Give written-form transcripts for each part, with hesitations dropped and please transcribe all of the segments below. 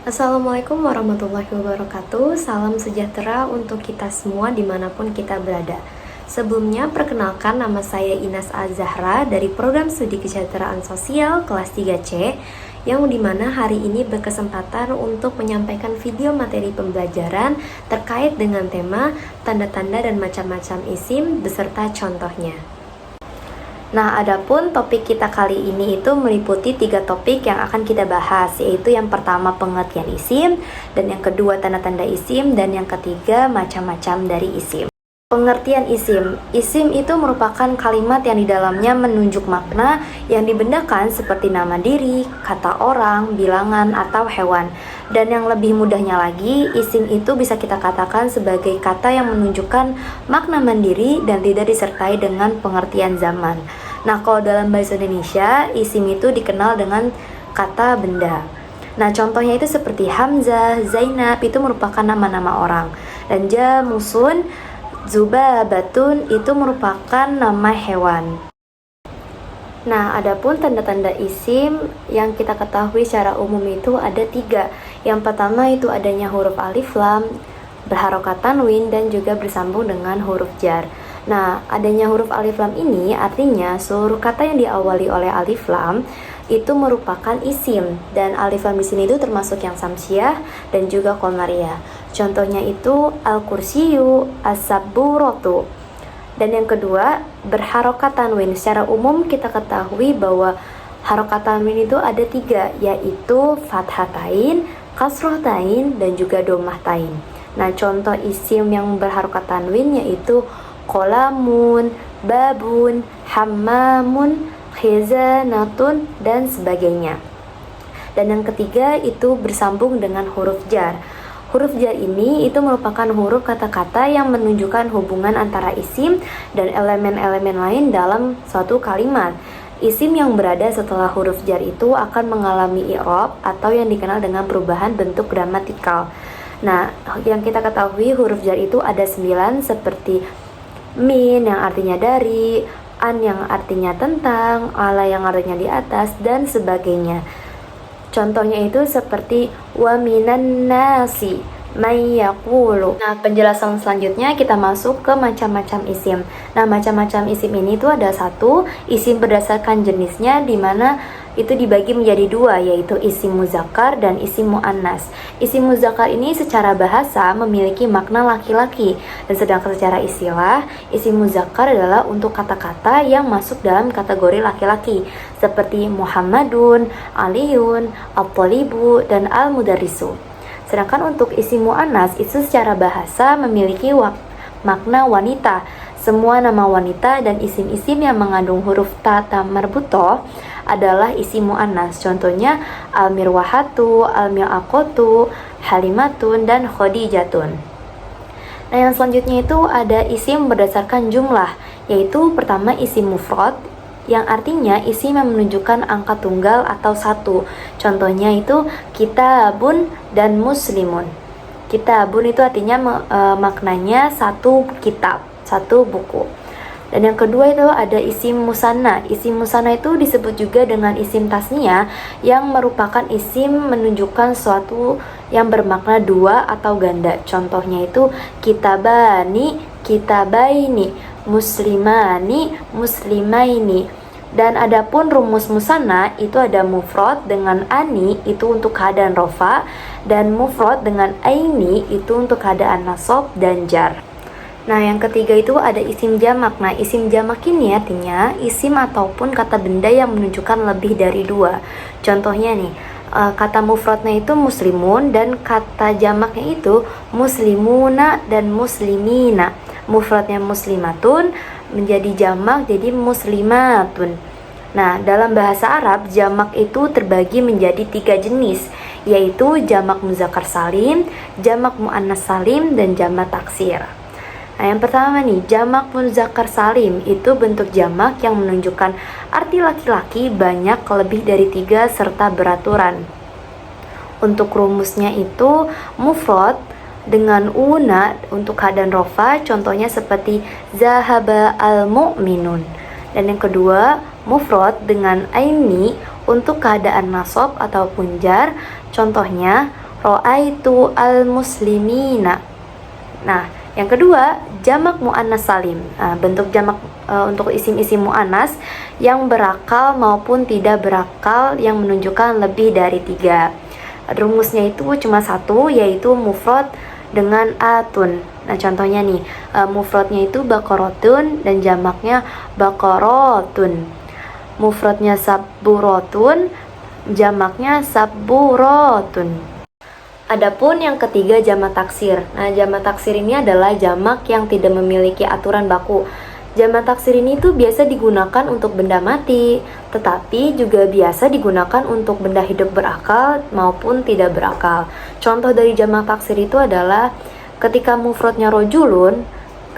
Assalamualaikum warahmatullahi wabarakatuh. Salam sejahtera untuk kita semua dimanapun kita berada. Sebelumnya, perkenalkan nama saya Inas Az-Zahra dari Program Studi Kesejahteraan Sosial kelas 3C, yang dimana hari ini berkesempatan untuk menyampaikan video materi pembelajaran terkait dengan tema tanda-tanda dan macam-macam isim beserta contohnya. Nah, adapun topik kita kali ini itu meliputi 3 topik yang akan kita bahas, yaitu yang pertama pengertian isim, dan yang kedua tanda-tanda isim, dan yang ketiga macam-macam dari isim. Pengertian isim. Isim itu merupakan kalimat yang di dalamnya menunjuk makna yang dibendakan seperti nama diri, kata orang, bilangan, atau hewan. Dan yang lebih mudahnya lagi, isim itu bisa kita katakan sebagai kata yang menunjukkan makna mandiri dan tidak disertai dengan pengertian zaman. Nah, kalau dalam bahasa Indonesia, isim itu dikenal dengan kata benda. Nah, contohnya itu seperti Hamzah, Zainab itu merupakan nama-nama orang. Dan Jamusun, Zubabatun itu merupakan nama hewan. Nah, adapun tanda-tanda isim yang kita ketahui secara umum itu ada 3. Yang pertama itu adanya huruf alif lam, berharokat tanwin, dan juga bersambung dengan huruf jar. Nah, adanya huruf alif lam ini artinya seluruh kata yang diawali oleh alif lam itu merupakan isim, dan alif lam di sini itu termasuk yang samsiah dan juga qamariyah. Contohnya itu al-kursiyu, as-sabburatu. Dan yang kedua, berharokat tanwin. Secara umum kita ketahui bahwa harokat tanwin itu ada 3, yaitu fathatain, kasrohtain, dan juga domahtain. Nah, contoh isim yang berharokat tanwin yaitu qolamun, babun, hammamun, khizanatun, dan sebagainya. Dan yang ketiga itu bersambung dengan huruf jar. Huruf jar ini itu merupakan huruf kata-kata yang menunjukkan hubungan antara isim dan elemen-elemen lain dalam suatu kalimat. Isim yang berada setelah huruf jar itu akan mengalami i'rab atau yang dikenal dengan perubahan bentuk gramatikal. Nah, yang kita ketahui huruf jar itu ada 9 seperti min yang artinya dari, an yang artinya tentang, ala yang artinya di atas, dan sebagainya. Contohnya itu seperti wa minan nasi may yaqulu. Nah, penjelasan selanjutnya kita masuk ke macam-macam isim. Nah, macam-macam isim ini tuh ada 1 isim berdasarkan jenisnya, di mana itu dibagi menjadi 2, yaitu isim muzakkar dan isim muannas. Isim muzakkar ini secara bahasa memiliki makna laki-laki, dan sedangkan secara istilah, isim muzakkar adalah untuk kata-kata yang masuk dalam kategori laki-laki, seperti Muhammadun, Aliun, Al-Talibu, dan Al-Mudarrisu. Sedangkan untuk isim muannas itu secara bahasa memiliki makna wanita. Semua nama wanita dan isim-isim yang mengandung huruf ta marbutoh adalah isim muannas. Contohnya al-mirwahatu, al-mi'aqatu, halimatun, dan khadijatun. Nah, yang selanjutnya itu ada isim berdasarkan jumlah, yaitu pertama isim mufrad yang artinya isim yang menunjukkan angka tunggal atau 1. Contohnya itu kitabun dan muslimun. Kitabun itu artinya maknanya 1 kitab, 1 buku. Dan yang kedua itu ada isim musanna. Isim musanna itu disebut juga dengan isim tasniyah, yang merupakan isim menunjukkan suatu yang bermakna 2 atau ganda. Contohnya itu kitabani, kitabaini, muslimani, muslimaini. Dan adapun rumus musanna itu ada mufrad dengan ani itu untuk keadaan rofa, dan mufrad dengan aini itu untuk keadaan nasab dan jar. Nah, yang ketiga itu ada isim jamak. Nah, isim jamak ini artinya isim ataupun kata benda yang menunjukkan lebih dari 2. Contohnya nih, kata mufradnya itu muslimun dan kata jamaknya itu muslimuna dan muslimina. Mufradnya muslimatun menjadi jamak jadi muslimatun. Nah, dalam bahasa Arab jamak itu terbagi menjadi 3 jenis, yaitu jamak muzakkar salim, jamak muannas salim, dan jamak taksir. Nah, yang pertama nih, jamak muzakkar salim itu bentuk jamak yang menunjukkan arti laki-laki banyak lebih dari 3 serta beraturan. Untuk rumusnya itu mufrad dengan una untuk keadaan rofa, contohnya seperti zahaba al-mu'minun. Dan yang kedua, mufrad dengan aini untuk keadaan nasab ataupun jar, contohnya Ra'aitu al-muslimina. Nah, yang kedua, jamak muannas salim. Nah, bentuk jamak untuk isim-isim muannas yang berakal maupun tidak berakal yang menunjukkan lebih dari 3. Rumusnya itu cuma satu, yaitu mufrad dengan atun. Nah, contohnya nih, mufradnya itu baqaratun dan jamaknya baqaratun. Mufradnya sabburatun, jamaknya sabburatun. Adapun yang ketiga, jamak taksir. Nah, jamak taksir ini adalah jamak yang tidak memiliki aturan baku. Jamak taksir ini tuh biasa digunakan untuk benda mati, tetapi juga biasa digunakan untuk benda hidup berakal maupun tidak berakal. Contoh dari jamak taksir itu adalah ketika mufradnya rojulun,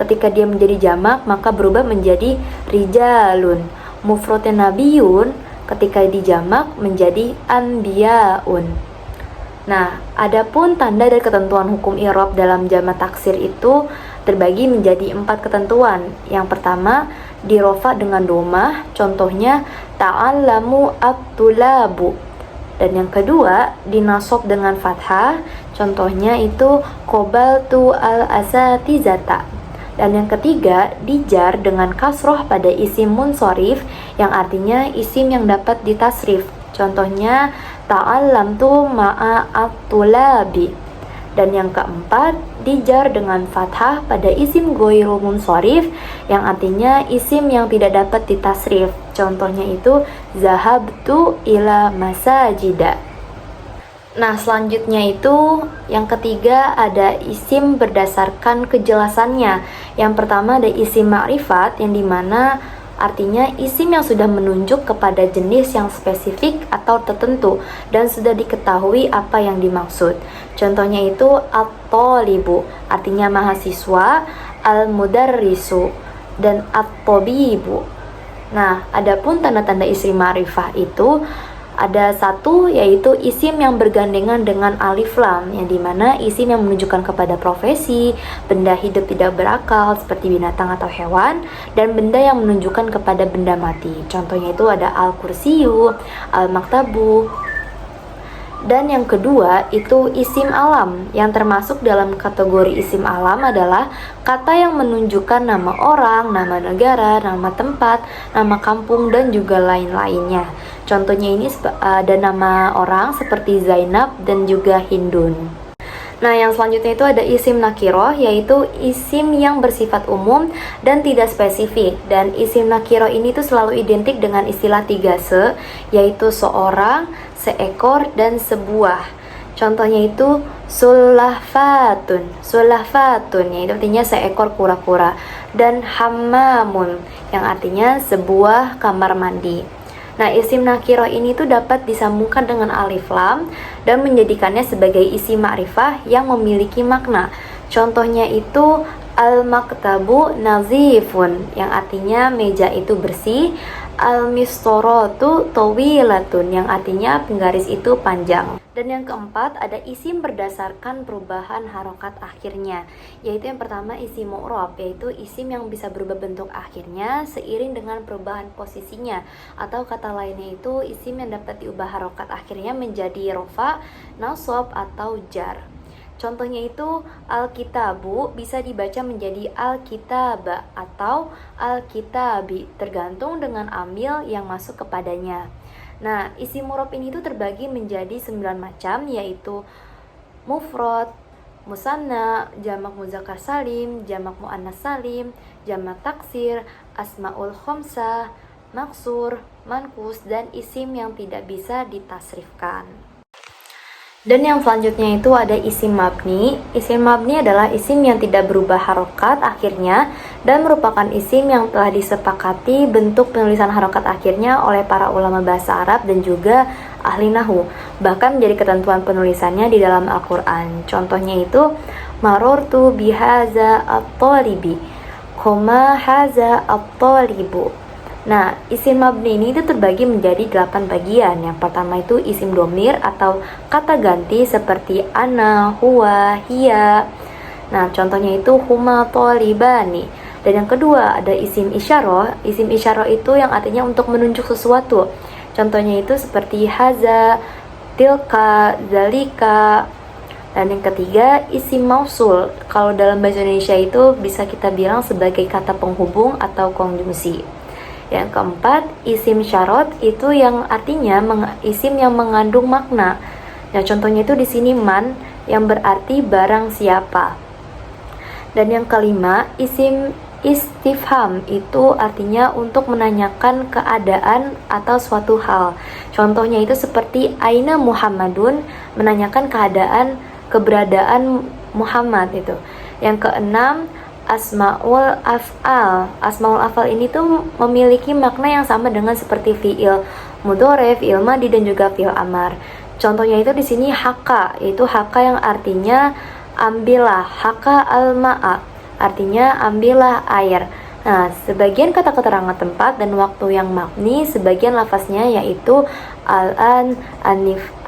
ketika dia menjadi jamak maka berubah menjadi rijalun. Mufradnya nabiyun, ketika dijamak menjadi anbiyaun. Nah, adapun tanda dan ketentuan hukum i'rab dalam jamak taksir itu terbagi menjadi 4 ketentuan. Yang pertama, dirofa dengan domah, contohnya ta'allamu at-tulabu. Dan yang kedua, dinasob dengan fathah, contohnya itu qobaltu al-asatizata. Dan yang ketiga, dijar dengan kasroh pada isim munsorif, yang artinya isim yang dapat ditasrif. Contohnya ta'allamtu ma'a at-tulabi. Dan yang keempat, dijar dengan fathah pada isim ghairu munsharif yang artinya isim yang tidak dapat ditasrif. Contohnya itu zahabtu ila masajida. Nah, selanjutnya itu yang ketiga ada isim berdasarkan kejelasannya. Yang pertama ada isim ma'rifat yang dimana artinya isim yang sudah menunjuk kepada jenis yang spesifik atau tertentu dan sudah diketahui apa yang dimaksud. Contohnya itu at-thalibu, artinya mahasiswa, al-mudarrisu, dan at-tabibu. Nah, adapun tanda-tanda isim ma'rifah itu ada satu, yaitu isim yang bergandengan dengan alif lam, yang dimana isim yang menunjukkan kepada profesi, benda hidup tidak berakal seperti binatang atau hewan, dan benda yang menunjukkan kepada benda mati. Contohnya itu ada al-kursiyu, al-maktabu. Dan yang kedua itu isim alam, yang termasuk dalam kategori isim alam adalah kata yang menunjukkan nama orang, nama negara, nama tempat, nama kampung, dan juga lain-lainnya. Contohnya ini ada nama orang seperti Zainab dan juga Hindun. Nah, yang selanjutnya itu ada isim nakiroh, yaitu isim yang bersifat umum dan tidak spesifik. Dan isim nakiroh ini tuh selalu identik dengan istilah 3 yaitu seorang, seekor, dan sebuah. Contohnya itu sulahfatun, yaitu artinya seekor kura-kura. Dan hammamun, yang artinya sebuah kamar mandi. Nah, isim nakiroh ini tuh dapat disambungkan dengan alif lam dan menjadikannya sebagai isim ma'rifah yang memiliki makna. Contohnya itu al-maktabu nazifun, yang artinya meja itu bersih. Al-mistoratu tawilatun, yang artinya penggaris itu panjang. Dan yang keempat ada isim berdasarkan perubahan harokat akhirnya, yaitu yang pertama isim mu'rab, yaitu isim yang bisa berubah bentuk akhirnya seiring dengan perubahan posisinya, atau kata lainnya itu isim yang dapat diubah harokat akhirnya menjadi rofa, nasab, atau jar. Contohnya itu al-kitabu bisa dibaca menjadi al-kitaba atau al-kitabi, tergantung dengan amil yang masuk kepadanya. Nah, isim mu'rab ini itu terbagi menjadi 9 macam, yaitu mufrad, musanna, jamak muzakkar salim, jamak muannas salim, jamak taksir, asmaul khamsah, maksur, mankus, dan isim yang tidak bisa ditasrifkan. Dan yang selanjutnya itu ada isim mabni. Isim mabni adalah isim yang tidak berubah harokat akhirnya dan merupakan isim yang telah disepakati bentuk penulisan harokat akhirnya oleh para ulama bahasa Arab dan juga ahli nahwu. Bahkan menjadi ketentuan penulisannya di dalam Al-Quran. Contohnya itu marortu bihaza at-talibi, koma haza at-talibu. Nah, isim mabni ini itu terbagi menjadi 8 bagian. Yang pertama itu isim domir atau kata ganti seperti ana, huwa, hiya. Nah, contohnya itu huma thalibani. Dan yang kedua ada isim isyarah. Isim isyarah itu yang artinya untuk menunjuk sesuatu. Contohnya itu seperti haza, tilka, zalika. Dan yang ketiga, isim mausul. Kalau dalam bahasa Indonesia itu bisa kita bilang sebagai kata penghubung atau konjungsi. Yang keempat, isim syarat itu yang artinya isim yang mengandung makna. Nah, contohnya itu di sini man yang berarti barang siapa. Dan yang kelima, isim istifham itu artinya untuk menanyakan keadaan atau suatu hal. Contohnya itu seperti aina Muhammadun, menanyakan keberadaan Muhammad itu. Yang keenam, asmaul af'al. Asmaul af'al ini tuh memiliki makna yang sama dengan seperti fi'il mudhari, fi'il madi dan juga fi'il amar. Contohnya itu di sini haka, yaitu haka yang artinya ambillah, haka al-ma'a, artinya ambillah air. Nah, sebagian kata keterangan tempat dan waktu yang mabni, sebagian lafaznya yaitu al-an,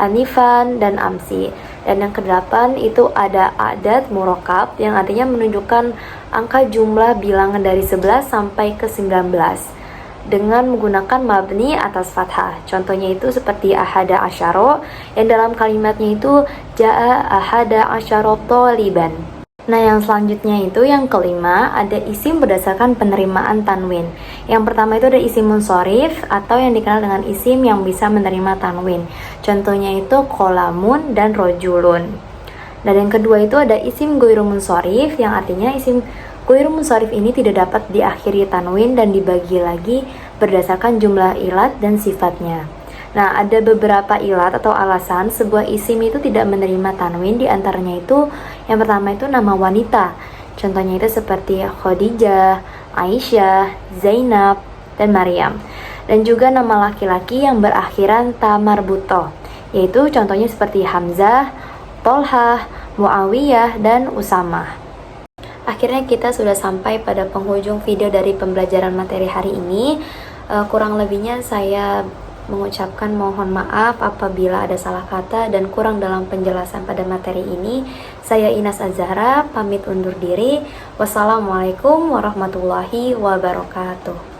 anifan, dan amsi. Dan yang kedelapan itu ada adat murokab yang artinya menunjukkan angka jumlah bilangan dari 11 sampai ke 19 dengan menggunakan mabni atas fathah. Contohnya itu seperti ahada asyaro yang dalam kalimatnya itu ja'a ahada asyaro toliban. Nah, yang selanjutnya itu yang kelima, ada isim berdasarkan penerimaan tanwin. Yang pertama itu ada isim munsorif atau yang dikenal dengan isim yang bisa menerima tanwin. Contohnya itu kolamun dan rojulun. Dan yang kedua itu ada isim ghairu munsorif yang artinya isim ghairu munsorif ini tidak dapat diakhiri tanwin dan dibagi lagi berdasarkan jumlah ilat dan sifatnya. Nah, ada beberapa ilat atau alasan sebuah isim itu tidak menerima tanwin, di antaranya itu yang pertama itu nama wanita. Contohnya itu seperti Khadijah, Aisyah, Zainab, dan Maryam. Dan juga nama laki-laki yang berakhiran ta marbutoh, yaitu contohnya seperti Hamzah, Tolhah, Muawiyah, dan Usamah. Akhirnya kita sudah sampai pada penghujung video dari pembelajaran materi hari ini. Kurang lebihnya saya mengucapkan mohon maaf apabila ada salah kata dan kurang dalam penjelasan pada materi ini. Saya Inas Az-Zahra, pamit undur diri. Wassalamualaikum warahmatullahi wabarakatuh.